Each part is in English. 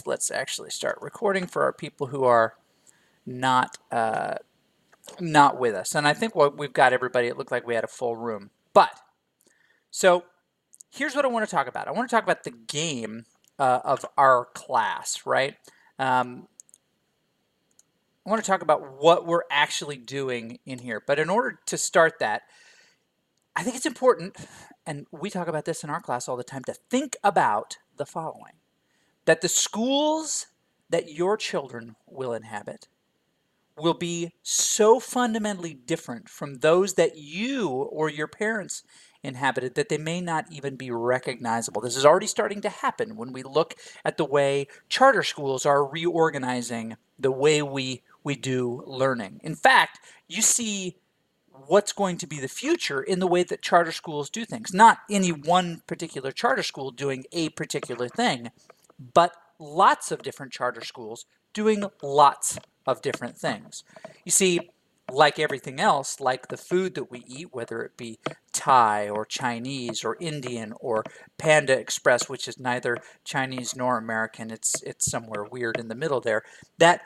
let's actually start recording for our people who are not not with us. And I think we've got everybody. It looked like we had a full room. But so here's what I want to talk about. I want to talk about the game of our class, right? I want to talk about what we're actually doing in here. But in order to start that, I think it's important, and we talk about this in our class all the time, to think about the following. That the schools that your children will inhabit will be so fundamentally different from those that you or your parents inhabited that they may not even be recognizable. This is already starting to happen when we look at the way charter schools are reorganizing the way we do learning. In fact, you see what's going to be the future in the way that charter schools do things. Not any one particular charter school doing a particular thing, but lots of different charter schools doing lots of different things. You see, like everything else, like the food that we eat, whether it be Thai or Chinese or Indian or Panda Express, which is neither Chinese nor American, it's somewhere weird in the middle there, that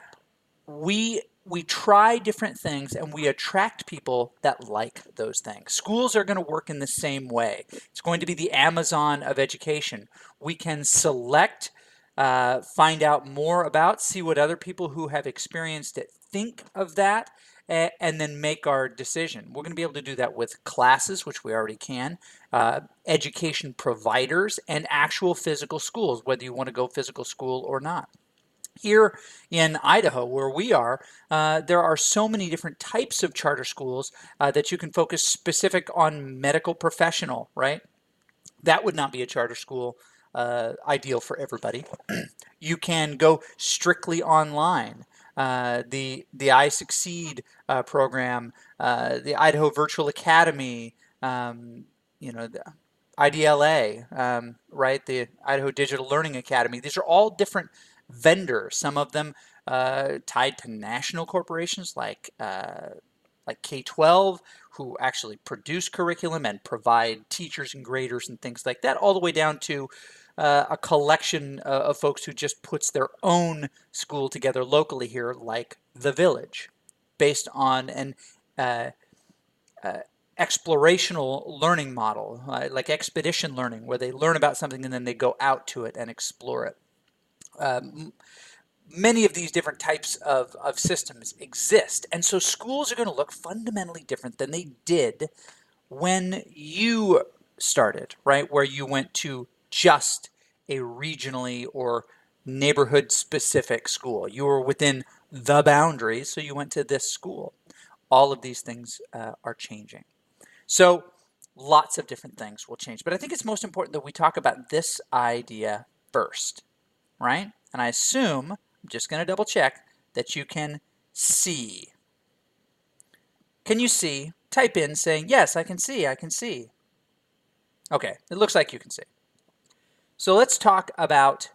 we try different things and we attract people that like those things. Schools are going to work in the same way. It's going to be the Amazon of education. We can select, find out more about, see what other people who have experienced it think of that, and then make our decision. We're going to be able to do that with classes, which we already can, education providers, and actual physical schools, whether you want to go physical school or not. Here in Idaho, where we are, there are so many different types of charter schools that you can focus specific on medical professional, right? That would not be a charter school ideal for everybody. You can go strictly online. The I Succeed program, the Idaho Virtual Academy, the IDLA, right? The Idaho Digital Learning Academy. These are all different vendors. Some of them tied to national corporations like K-12, who actually produce curriculum and provide teachers and graders and things like that, all the way down to a collection of folks who just puts their own school together locally here, like The Village, based on an explorational learning model, like expedition learning, where they learn about something and then they go out to it and explore it. Many of these different types of systems exist, and so schools are going to look fundamentally different than they did when you started, right? Where you went to just a regionally or neighborhood specific school. You were within the boundaries, so you went to this school. All of these things are changing. So lots of different things will change, but I think it's most important that we talk about this idea first, right? And I assume, I'm just going to double check, that you can see. Can you see? Type in saying, yes, I can see, I can see. Okay, it looks like you can see. So let's talk about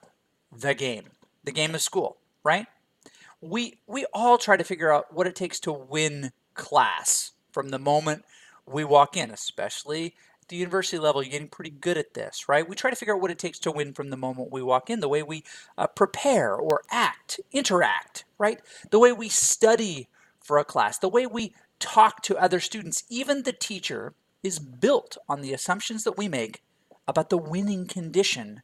the game of school, right? We all try to figure out what it takes to win class from the moment we walk in, especially at the university level. You're getting pretty good at this, right? We try to figure out what it takes to win from the moment we walk in, the way we prepare or act, interact, right? The way we study for a class, the way we talk to other students. Even the teacher is built on the assumptions that we make about the winning condition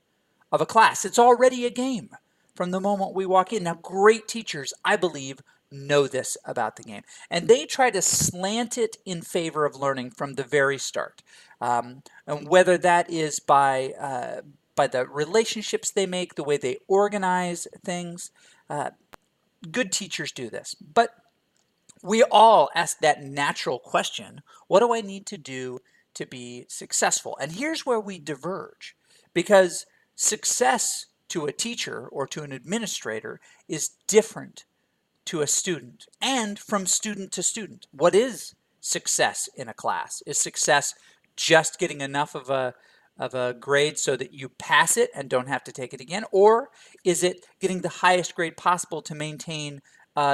of a class. It's already a game from the moment we walk in. Now, great teachers, I believe, know this about the game, and they try to slant it in favor of learning from the very start. And whether that is by the relationships they make, the way they organize things, good teachers do this. But we all ask that natural question, what do I need to do to be successful? And here's where we diverge, because success to a teacher or to an administrator is different to a student and from student to student. What is success in a class? Is success just getting enough of a grade so that you pass it and don't have to take it again? Or is it getting the highest grade possible to maintain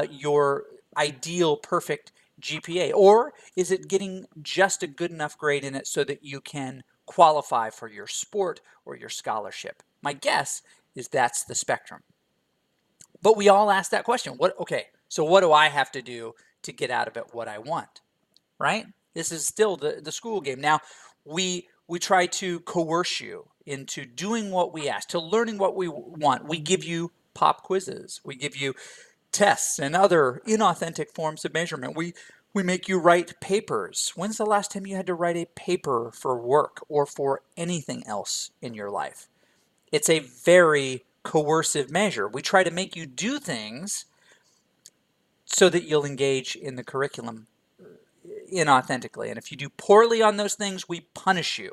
your ideal perfect GPA? Or is it getting just a good enough grade in it so that you can qualify for your sport or your scholarship? My guess is that's the spectrum. But we all ask that question. Okay, so what do I have to do to get out of it what I want, right? This is still the school game. Now, we try to coerce you into doing what we ask, to learning what we want. We give you pop quizzes. We give you tests and other inauthentic forms of measurement. We make you write papers. When's the last time you had to write a paper for work or for anything else in your life? It's a very coercive measure. We try to make you do things so that you'll engage in the curriculum inauthentically. And if you do poorly on those things, we punish you.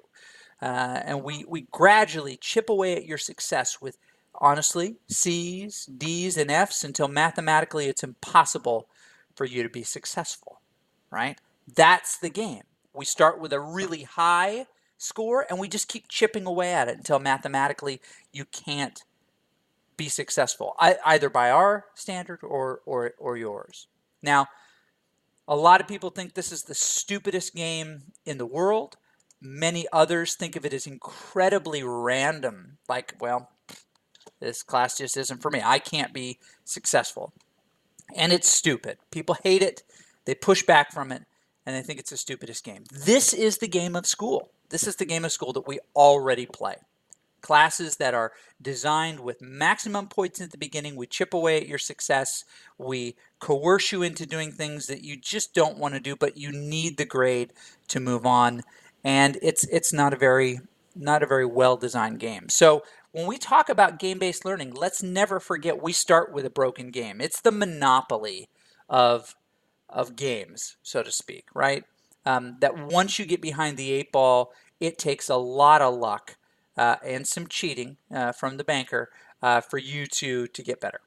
And we gradually chip away at your success with, honestly, C's, D's, and F's until mathematically it's impossible for you to be successful, right? That's the game. We start with a really high score and we just keep chipping away at it until mathematically you can't be successful, either by our standard or yours. Now, a lot of people think this is the stupidest game in the world. Many others think of it as incredibly random, like, well, this class just isn't for me. I can't be successful. And it's stupid. People hate it. They push back from it, and they think it's the stupidest game. This is the game of school. This is the game of school that we already play. Classes that are designed with maximum points at the beginning. We chip away at your success. We coerce you into doing things that you just don't want to do, but you need the grade to move on. And it's not a very well-designed game. So when we talk about game-based learning, let's never forget we start with a broken game. It's the monopoly of games, so to speak, right? That once you get behind the 8 ball, it takes a lot of luck and some cheating from the banker for you to get better.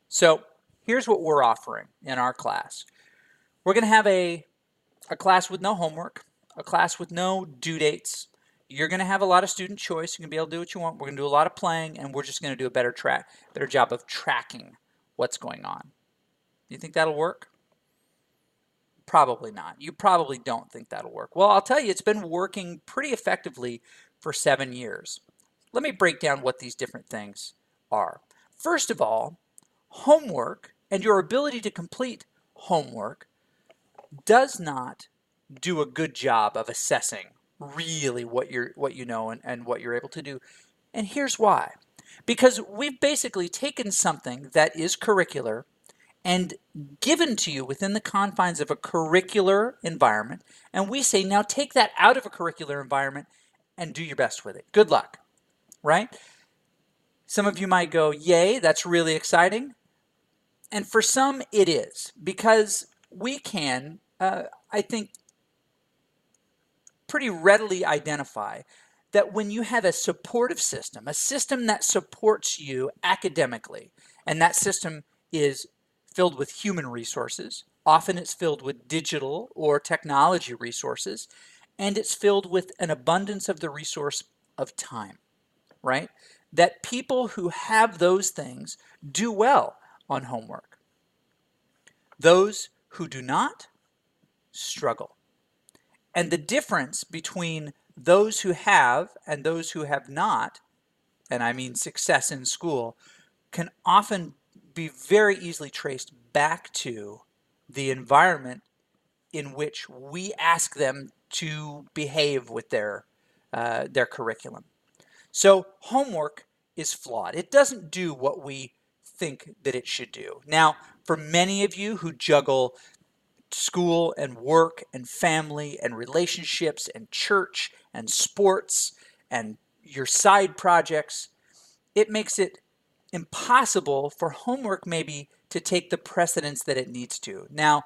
So here's what we're offering in our class. We're going to have a class with no homework, a class with no due dates. You're going to have a lot of student choice. You're going to be able to do what you want. We're going to do a lot of playing, and we're just going to do a better job of tracking what's going on. Do you think that'll work? Probably not. You probably don't think that'll work. Well, I'll tell you, it's been working pretty effectively for 7 years. Let me break down what these different things are. First of all, homework and your ability to complete homework does not do a good job of assessing really what you know and what you're able to do. And here's why. Because we've basically taken something that is curricular and given to you within the confines of a curricular environment, and we say, now take that out of a curricular environment and do your best with it. Good luck, right? Some of you might go, yay, that's really exciting. And for some, it is, because we can, I think, pretty readily identify that when you have a supportive system, a system that supports you academically, and that system is filled with human resources, often it's filled with digital or technology resources, and it's filled with an abundance of the resource of time, right? That people who have those things do well on homework. Those who do not struggle. And the difference between those who have and those who have not, and I mean success in school, can often be very easily traced back to the environment in which we ask them to behave with their curriculum. So homework is flawed. It doesn't do what we think that it should do. Now, for many of you who juggle school and work and family and relationships and church and sports and your side projects, it makes it impossible for homework maybe to take the precedence that it needs to. Now,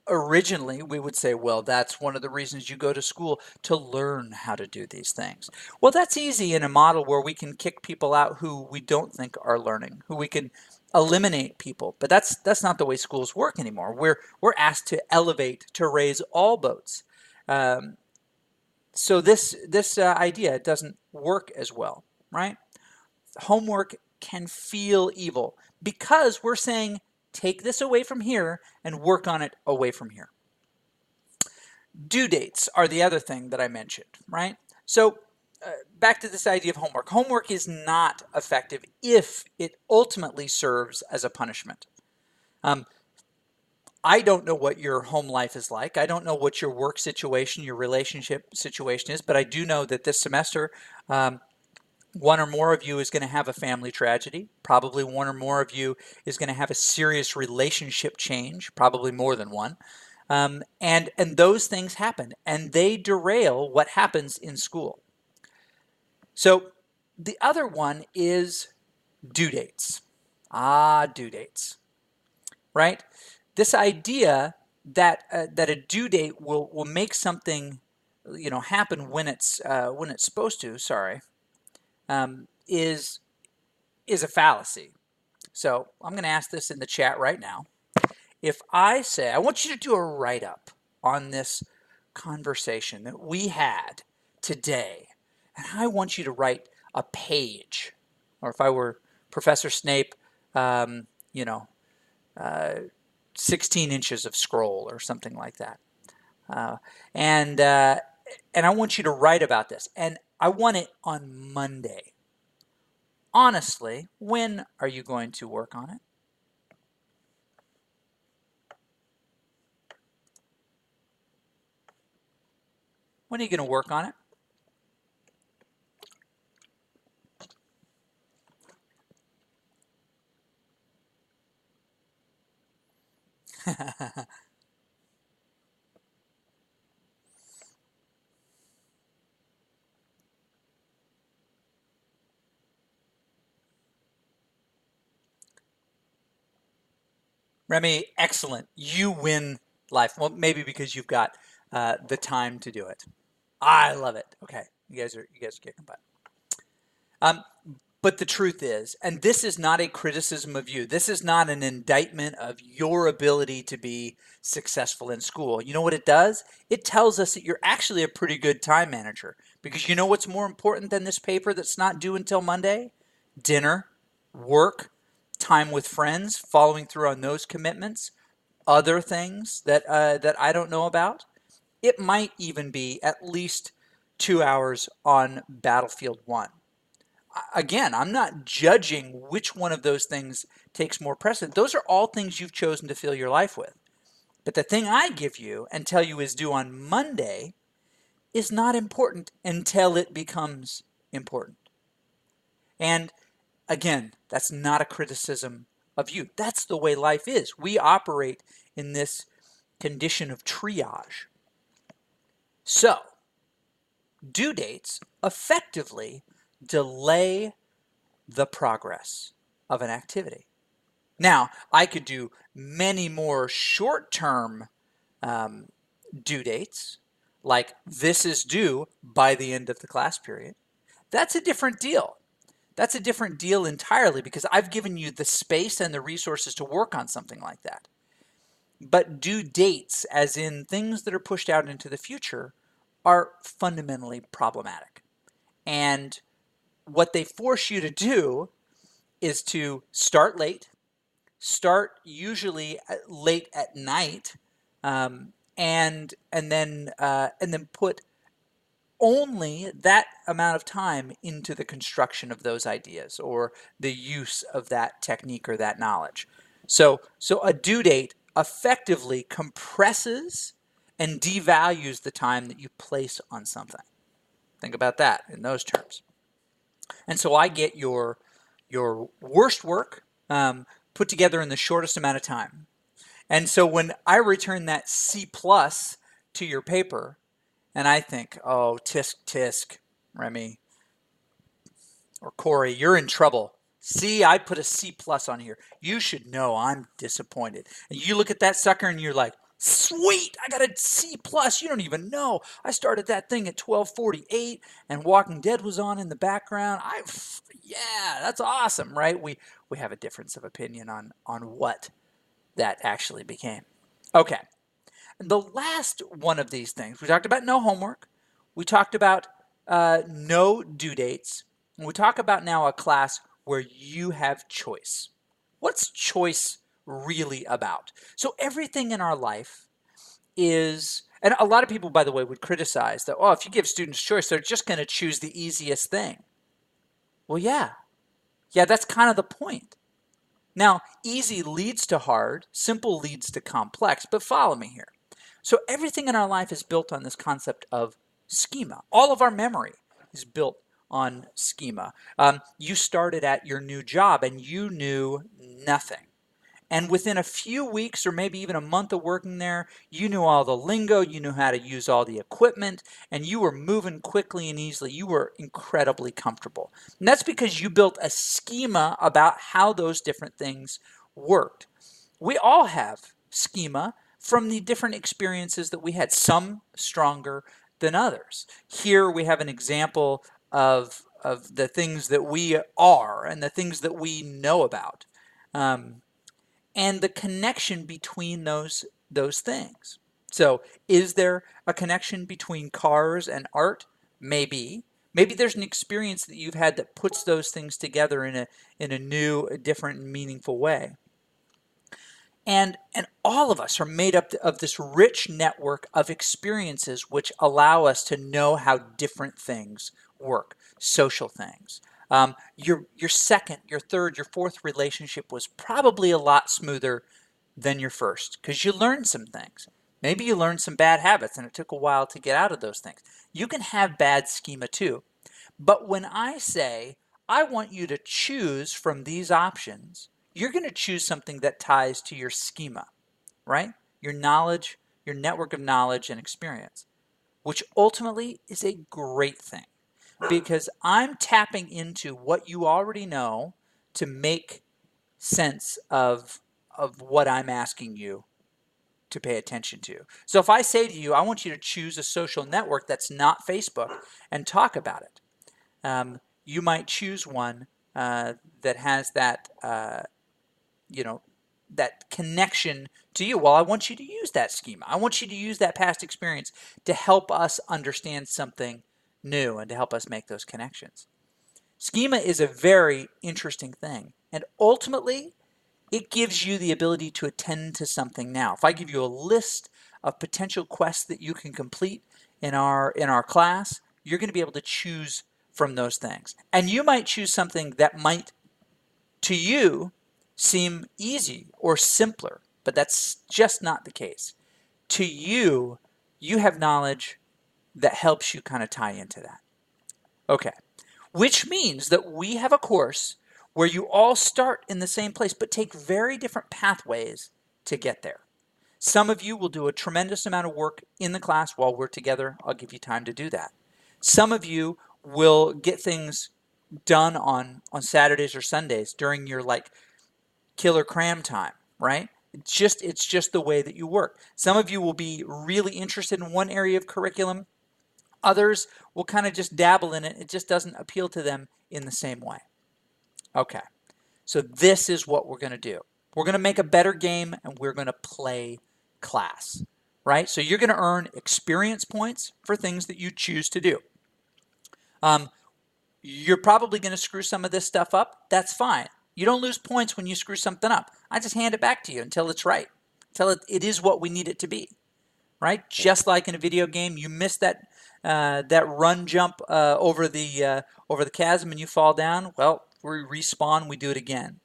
originally we would say, well, that's one of the reasons you go to school, to learn how to do these things. Well, that's easy in a model where we can kick people out who we don't think are learning, who we can eliminate people. But that's not the way schools work anymore. We're asked to elevate, to raise all boats. So this idea doesn't work as well, right? Homework can feel evil because we're saying, take this away from here and work on it away from here. Due dates are the other thing that I mentioned, right? So back to this idea of homework. Homework is not effective if it ultimately serves as a punishment. I don't know what your home life is like. I don't know what your work situation, your relationship situation is, but I do know that this semester, one or more of you is going to have a family tragedy. Probably one or more of you is going to have a serious relationship change, probably more than one. And those things happen, and they derail what happens in school. So the other one is due dates. Due dates, right? This idea that that a due date will make something, happen when it's supposed to. Sorry, is a fallacy. So I'm going to ask this in the chat right now. If I say I want you to do a write-up on this conversation that we had today, and I want you to write a page, or if I were Professor Snape, um, you know, 16 inches of scroll or something like that. Uh, and I want you to write about this. And I want it on Monday. Honestly, when are you going to work on it? When are you going to work on it? Remy, excellent. You win life. Well, maybe because you've got the time to do it. I love it. Okay, you guys are kicking butt. But the truth is, and this is not a criticism of you. This is not an indictment of your ability to be successful in school. You know what it does? It tells us that you're actually a pretty good time manager. Because you know what's more important than this paper that's not due until Monday? Dinner, work, time with friends, following through on those commitments, other things that that I don't know about. It might even be at least 2 hours on Battlefield 1. Again, I'm not judging which one of those things takes more precedent. Those are all things you've chosen to fill your life with. But the thing I give you and tell you is due on Monday is not important until it becomes important. And again, that's not a criticism of you. That's the way life is. We operate in this condition of triage. So, due dates effectively delay the progress of an activity. Now, I could do many more short-term due dates, like this is due by the end of the class period. That's a different deal. That's a different deal entirely because I've given you the space and the resources to work on something like that. But due dates, as in things that are pushed out into the future, are fundamentally problematic. And what they force you to do is to start late, start usually late at night, and then put only that amount of time into the construction of those ideas or the use of that technique or that knowledge. So a due date effectively compresses and devalues the time that you place on something. Think about that in those terms. And so I get your worst work put together in the shortest amount of time. And so when I return that C plus to your paper, and I think, oh, tisk, Remy, or Corey, you're in trouble. See, I put a C plus on here. You should know I'm disappointed. And you look at that sucker and you're like, sweet, I got a C plus. You don't even know. I started that thing at 12:48 and Walking Dead was on in the background. Yeah, that's awesome, right? We have a difference of opinion on what that actually became. Okay. The last one of these things, we talked about no homework. We talked about no due dates. And we talk about now a class where you have choice. What's choice really about? So everything in our life is And a lot of people, by the way, would criticize that, oh, if you give students choice, they're just going to choose the easiest thing. Well, yeah. Yeah, that's kind of the point. Now, easy leads to hard, simple leads to complex, but follow me here. So everything in our life is built on this concept of schema. All of our memory is built on schema. You started at your new job and you knew nothing. And within a few weeks or maybe even a month of working there, you knew all the lingo, you knew how to use all the equipment, and you were moving quickly and easily. You were incredibly comfortable. And that's because you built a schema about how those different things worked. We all have schema from the different experiences that we had, some stronger than others. Here we have an example of the things that we are and the things that we know about. And the connection between those things. So is there a connection between cars and art? Maybe. Maybe there's an experience that you've had that puts those things together in a new, a different, and meaningful way. And all of us are made up of this rich network of experiences which allow us to know how different things work, social things. Your second, your third, your fourth relationship was probably a lot smoother than your first because you learned some things. Maybe you learned some bad habits and it took a while to get out of those things. You can have bad schema too. But when I say, I want you to choose from these options, you're going to choose something that ties to your schema, right? Your knowledge, your network of knowledge and experience, which ultimately is a great thing because I'm tapping into what you already know to make sense of what I'm asking you to pay attention to. So if I say to you, I want you to choose a social network that's not Facebook and talk about it, you might choose one that has that that connection to you. Well, I want you to use that schema. I want you to use that past experience to help us understand something new and to help us make those connections. Schema is a very interesting thing, and ultimately, it gives you the ability to attend to something now. If I give you a list of potential quests that you can complete in our class, you're going to be able to choose from those things. And you might choose something that might, to you, seem easy or simpler, but that's just not the case. To you, you have knowledge that helps you kind of tie into that. Okay, which means that we have a course where you all start in the same place but take very different pathways to get there. Some of you will do a tremendous amount of work in the class while we're together. I'll give you time to do that. Some of you will get things done on Saturdays or Sundays during your killer cram time, right? It's just the way that you work. Some of you will be really interested in one area of curriculum. Others will kind of just dabble in it. It just doesn't appeal to them in the same way. Okay, so this is what we're going to do. We're going to make a better game and we're going to play class, right? So you're going to earn experience points for things that you choose to do. You're probably going to screw some of this stuff up. That's fine. You don't lose points when you screw something up. I just hand it back to you until it's right, until it is what we need it to be, right? Just like in a video game, you miss that run jump over the chasm and you fall down. Well, we respawn, we do it again.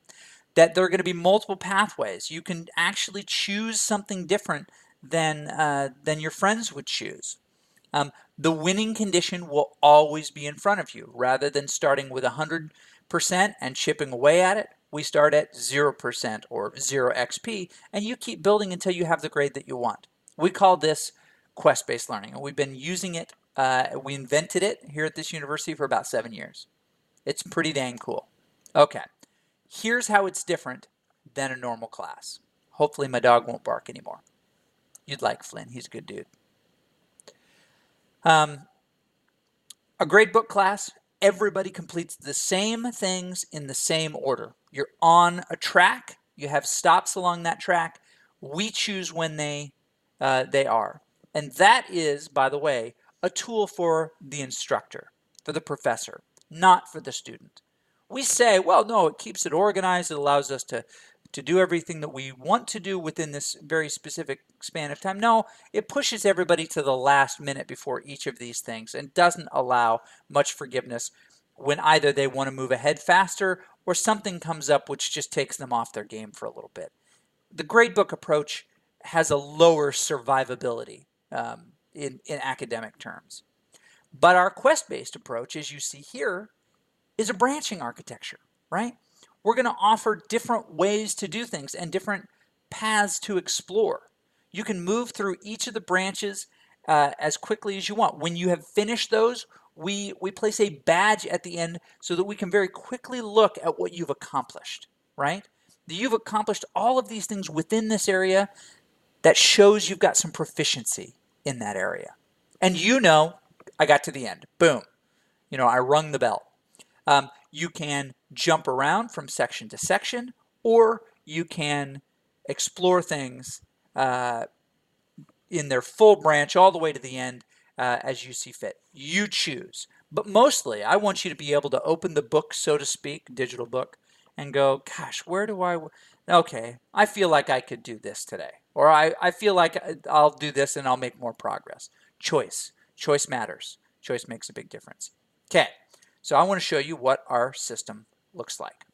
That there are going to be multiple pathways. You can actually choose something different than your friends would choose. The winning condition will always be in front of you. Rather than starting with 100% and chipping away at it, we start at 0% or 0 XP, and you keep building until you have the grade that you want. We call this quest-based learning, and we've been using it. We invented it here at this university for about 7 years. It's pretty dang cool. Okay, here's how it's different than a normal class. Hopefully my dog won't bark anymore. You'd like Flynn, he's a good dude. A gradebook class, everybody completes the same things in the same order. You're on a track, you have stops along that track. We choose when they are. And that is, by the way, a tool for the instructor, for the professor, not for the student. We say, well, no, it keeps it organized. It allows us to to do everything that we want to do within this very specific span of time. No, it pushes everybody to the last minute before each of these things and doesn't allow much forgiveness when either they want to move ahead faster or something comes up which just takes them off their game for a little bit. The gradebook approach has a lower survivability in academic terms. But our quest-based approach, as you see here, is a branching architecture, right? We're going to offer different ways to do things and different paths to explore. You can move through each of the branches as quickly as you want. When you have finished those, we place a badge at the end so that we can very quickly look at what you've accomplished, right? You've accomplished all of these things within this area. That shows you've got some proficiency in that area. And you know, I got to the end. Boom. You know, I rung the bell. You can jump around from section to section, or you can explore things in their full branch all the way to the end as you see fit. You choose. But mostly, I want you to be able to open the book, so to speak, digital book, and go, gosh, where do I... Okay, I feel like I could do this today. Or I feel like I'll do this and I'll make more progress. Choice. Choice matters. Choice makes a big difference. Okay, so I want to show you what our system looks like.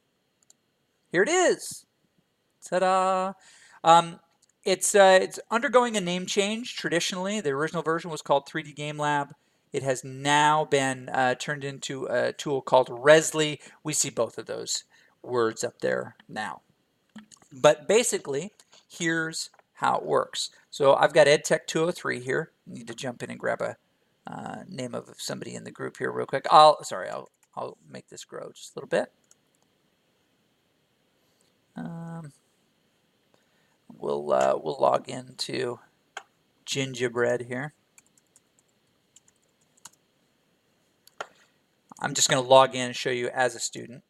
Here it is. Ta-da! It's undergoing a name change. Traditionally, the original version was called 3D Game Lab. It has now been turned into a tool called Resli. We see both of those words up there now. But basically, here's how it works. So I've got Edtech203 here. I need to jump in and grab a name of somebody in the group here real quick. I'll make this grow just a little bit. We'll log into Gingerbread here. I'm just going to log in and show you as a student.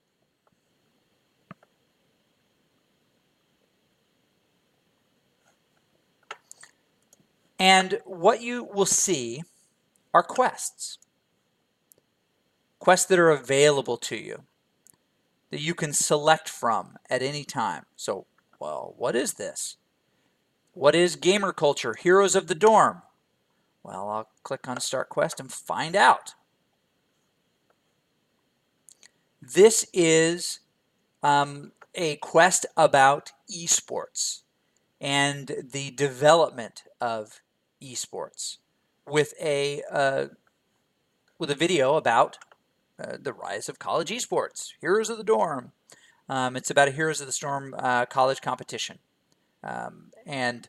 And what you will see are quests. Quests that are available to you, that you can select from at any time. So, well, what is this? What is gamer culture? Heroes of the Dorm. Well, I'll click on Start Quest and find out. This is a quest about esports and the development of esports with a video about the rise of college esports, Heroes of the Dorm. It's about a Heroes of the Storm college competition and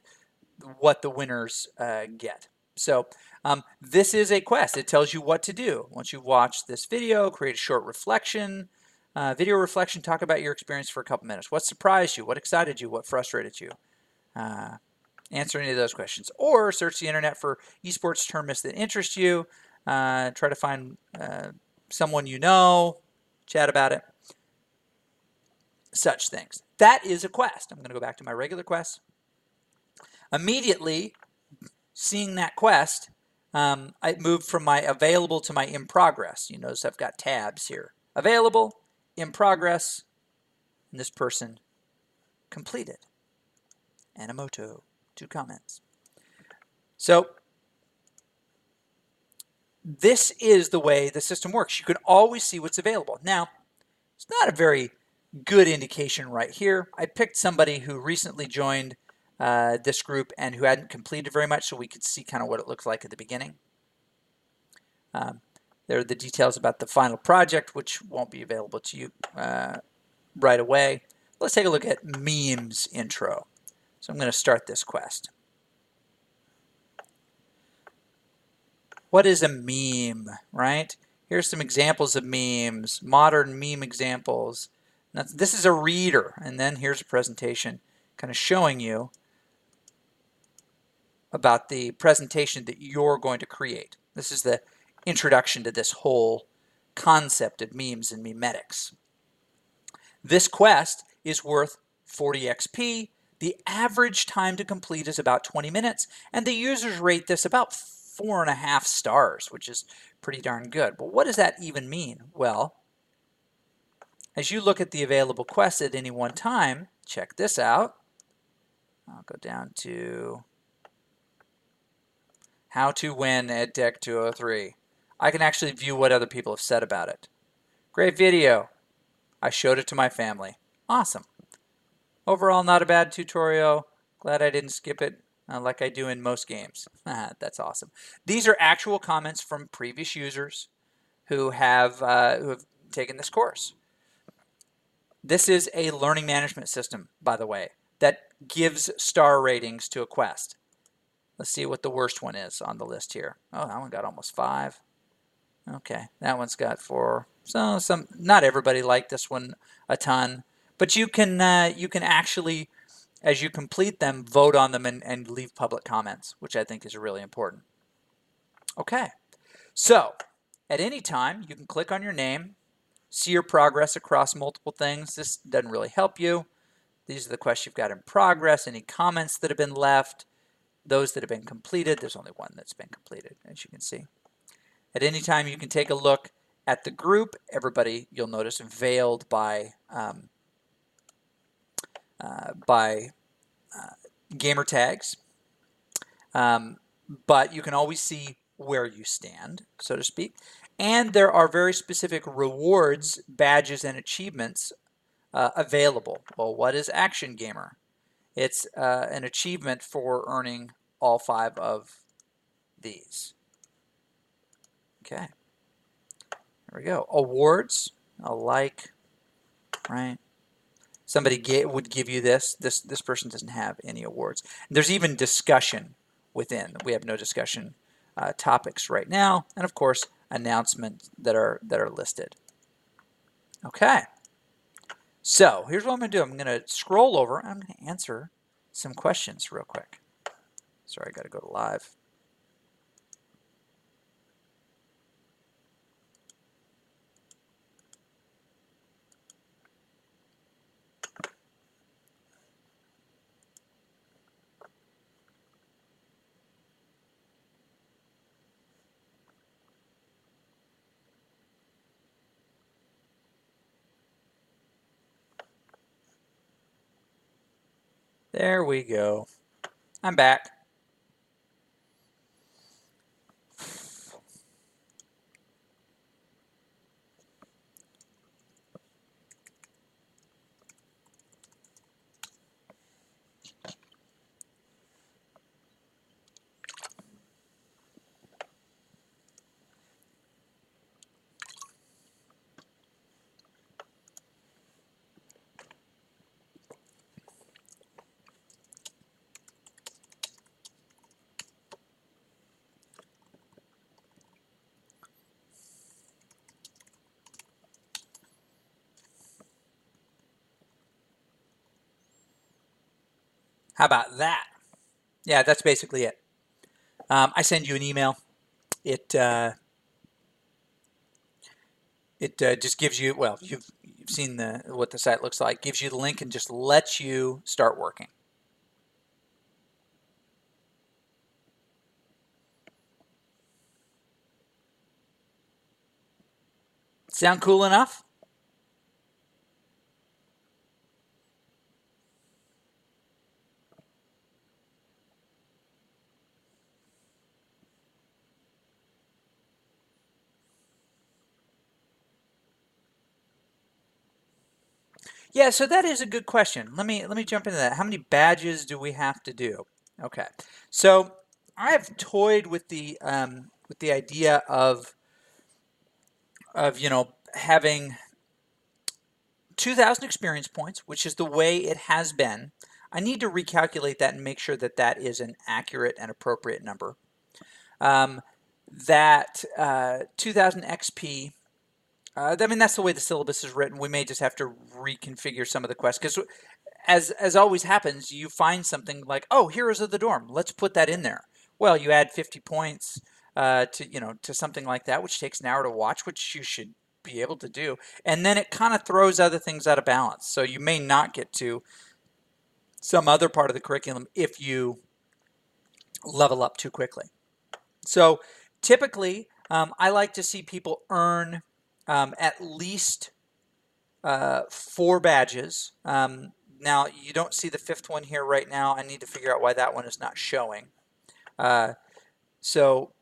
what the winners get. So this is a quest. It tells you what to do. Once you've watched this video, create a short reflection, video reflection, talk about your experience for a couple minutes. What surprised you? What excited you? What frustrated you? Answer any of those questions. Or search the internet for esports tournaments that interest you. Try to find someone you know, chat about it, such things. That is a quest. I'm going to go back to my regular quest. Immediately, seeing that quest, I moved from my available to my in progress. You notice I've got tabs here. Available, in progress, and this person completed. Animoto, 2 comments. So this is the way the system works. You can always see what's available. Now, it's not a very good indication right here. I picked somebody who recently joined this group and who hadn't completed very much, so we could see kind of what it looks like at the beginning. There are the details about the final project, which won't be available to you right away. Let's take a look at memes intro. So I'm going to start this quest. What is a meme, right? Here's some examples of memes, modern meme examples. Now, this is a reader, and then here's a presentation kind of showing you about the presentation that you're going to create. This is the introduction to this whole concept of memes and memetics. This quest is worth 40 XP. The average time to complete is about 20 minutes, and the users rate this about 4.5 stars, which is pretty darn good. But what does that even mean? Well, as you look at the available quests at any one time, check this out. I'll go down to how to win Edtech203. I can actually view what other people have said about it. Great video. I showed it to my family. Awesome. Overall, not a bad tutorial. Glad I didn't skip it like I do in most games. That's awesome. These are actual comments from previous users who have taken this course. This is a learning management system, by the way, that gives star ratings to a quest. Let's see what the worst one is on the list here. Oh, that one got almost 5. Okay, that one's got 4. So not everybody liked this one a ton, but you can actually, as you complete them, vote on them and leave public comments, which I think is really important. Okay, so at any time you can click on your name, see your progress across multiple things. This doesn't really help you. These are the quests you've got in progress, any comments that have been left, those that have been completed. There's only one that's been completed, as you can see. At any time, you can take a look at the group. Everybody, you'll notice, veiled by gamer tags. But you can always see where you stand, so to speak. And there are very specific rewards, badges, and achievements available. Well, what is Action Gamer? It's an achievement for earning all 5 of these. Okay, there we go. Awards, a like, right? Somebody would give you this. This person doesn't have any awards. There's even discussion within. We have no discussion topics right now, and of course announcements that are listed. Okay. So here's what I'm going to do. I'm going to scroll over. I'm going to answer some questions real quick. Sorry, I got to go to live. There we go. I'm back. How about that? Yeah, that's basically it. I send you an email. It just gives you, well, you've seen what the site looks like, gives you the link and just lets you start working. Sound cool enough? Yeah, so that is a good question. Let me jump into that. How many badges do we have to do? Okay, so I have toyed with the idea of having 2,000 experience points, which is the way it has been. I need to recalculate that and make sure that that is an accurate and appropriate number. That 2,000 XP. I mean, that's the way the syllabus is written. We may just have to reconfigure some of the quests because, as always happens, you find something like, oh, Heroes of the Dorm. Let's put that in there. Well, you add 50 points to something like that, which takes an hour to watch, which you should be able to do, and then it kind of throws other things out of balance. So you may not get to some other part of the curriculum if you level up too quickly. So typically, I like to see people earn at least 4 badges now you don't see the fifth one here right now. I need to figure out why that one is not showing. So,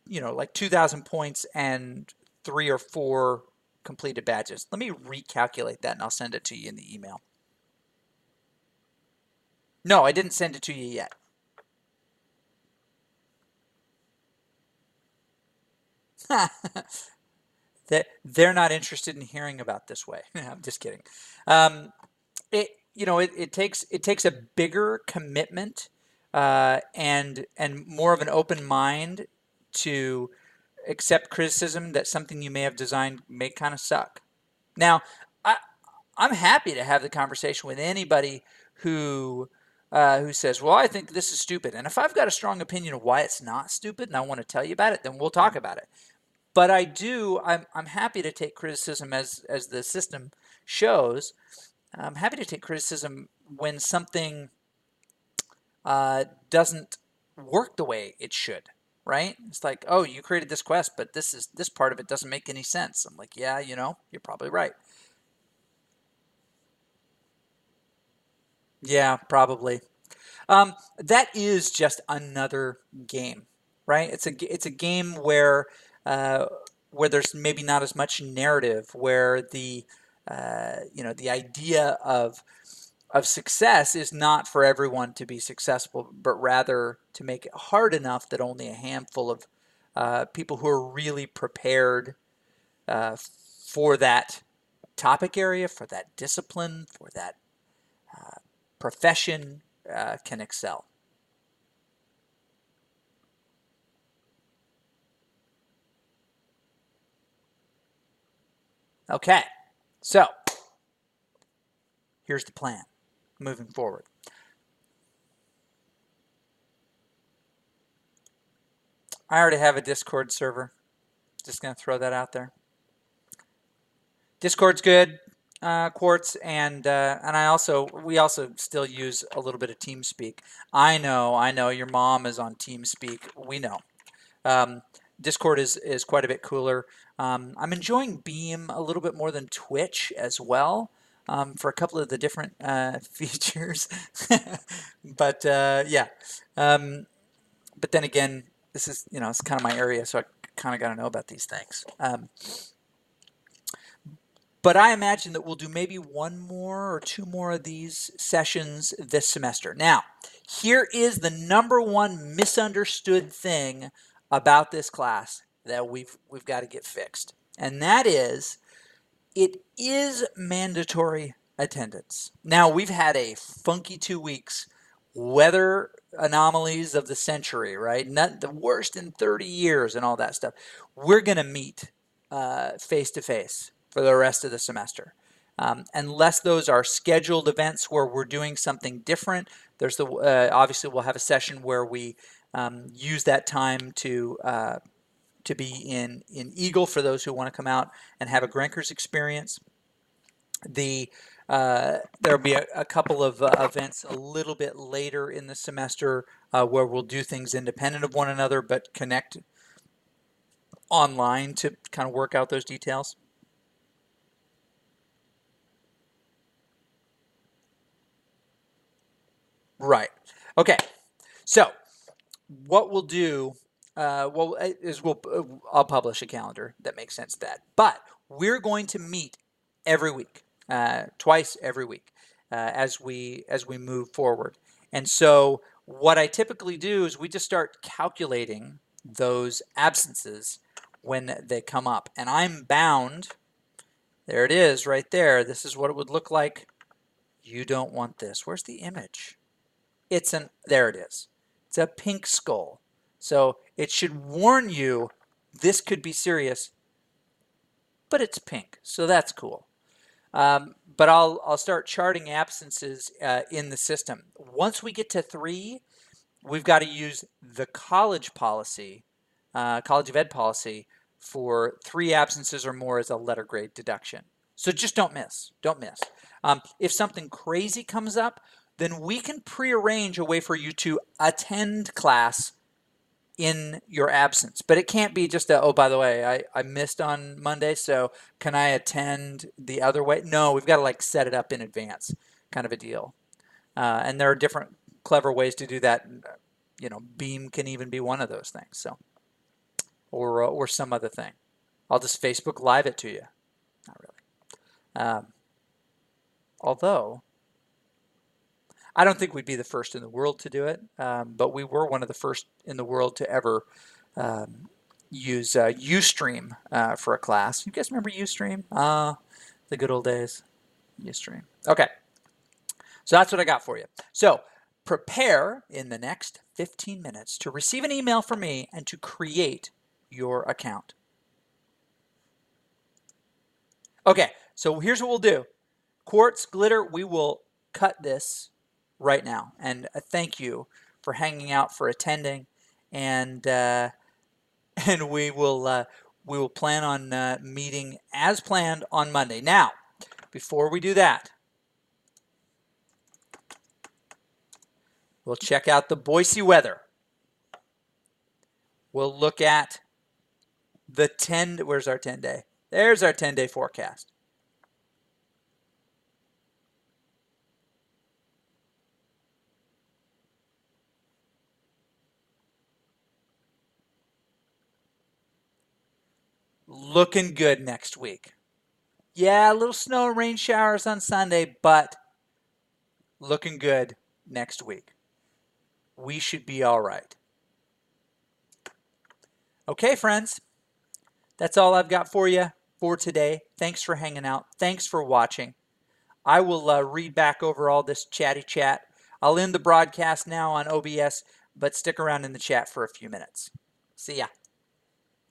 you know, like 2,000 points and 3 or 4 completed badges. Let me recalculate that and I'll send it to you in the email. No, I didn't send it to you yet. They're not interested in hearing about this way. I'm just kidding. It takes a bigger commitment and more of an open mind to accept criticism that something you may have designed may kind of suck. Now, I'm happy to have the conversation with anybody who says, well, I think this is stupid. And if I've got a strong opinion of why it's not stupid and I want to tell you about it, then we'll talk about it. But I'm happy to take criticism as the system shows. I'm happy to take criticism when something doesn't work the way it should, right? It's like, oh, you created this quest, but this part of it doesn't make any sense. I'm like, yeah, you know, you're probably right. Yeah, probably. That is just another game, right? It's a game where there's maybe not as much narrative, where the idea of success is not for everyone to be successful, but rather to make it hard enough that only a handful of people who are really prepared for that topic area, for that discipline, for that profession can excel. Okay, so here's the plan moving forward. I already have a Discord server. Just going to throw that out there. Discord's good, Quartz, and we also still use a little bit of TeamSpeak. I know. Your mom is on TeamSpeak. We know. Discord is quite a bit cooler. I'm enjoying Beam a little bit more than Twitch as well, for a couple of the different features. But yeah. But then again, this is, it's kind of my area, so I kind of got to know about these things. But I imagine that we'll do maybe one more or two more of these sessions this semester. Now, here is the number one misunderstood thing about this class that we've got to get fixed. And that is, it is mandatory attendance. Now, we've had a funky 2 weeks, weather anomalies of the century, right? Not the worst in 30 years and all that stuff. We're going to meet face to face for the rest of the semester. Unless those are scheduled events where we're doing something different, there's obviously we'll have a session where we use that time to be in Eagle for those who want to come out and have a Grenkers experience. There'll be a couple of events a little bit later in the semester where we'll do things independent of one another but connect online to kind of work out those details. Right. Okay. So what we'll do is I'll publish a calendar that makes sense to that. But we're going to meet every week, twice every week, as we move forward. And so what I typically do is we just start calculating those absences when they come up. And I'm bound, there it is right there. This is what it would look like. You don't want this. Where's the image? There it is. It's a pink skull. So it should warn you this could be serious, but it's pink, so that's cool. But I'll start charting absences in the system. Once we get to 3, we've got to use the college policy, College of Ed policy, for 3 absences or more as a letter grade deduction. So just don't miss. Don't miss. If something crazy comes up, then we can prearrange a way for you to attend class in your absence. But it can't be just a, oh, by the way, I missed on Monday, so can I attend the other way? No, we've got to like set it up in advance, kind of a deal. And there are different clever ways to do that. You know, Beam can even be one of those things. So, or some other thing. I'll just Facebook Live it to you. Not really. Although, I don't think we'd be the first in the world to do it, but we were one of the first in the world to ever use Ustream for a class. You guys remember Ustream? The good old days. Ustream. Okay. So that's what I got for you. So prepare in the next 15 minutes to receive an email from me and to create your account. Okay, so here's what we'll do. Quartz, Glitter, we will cut this right now. And thank you for hanging out, for attending, and we will plan on meeting as planned on Monday. Now, before we do that, we'll check out the Boise weather. We'll look at the 10, where's our 10-day? There's our 10-day forecast. Looking good next week. Yeah, a little snow and rain showers on Sunday, but looking good next week. We should be all right. Okay, friends. That's all I've got for you for today. Thanks for hanging out. Thanks for watching. I will read back over all this chatty chat. I'll end the broadcast now on OBS, but stick around in the chat for a few minutes. See ya.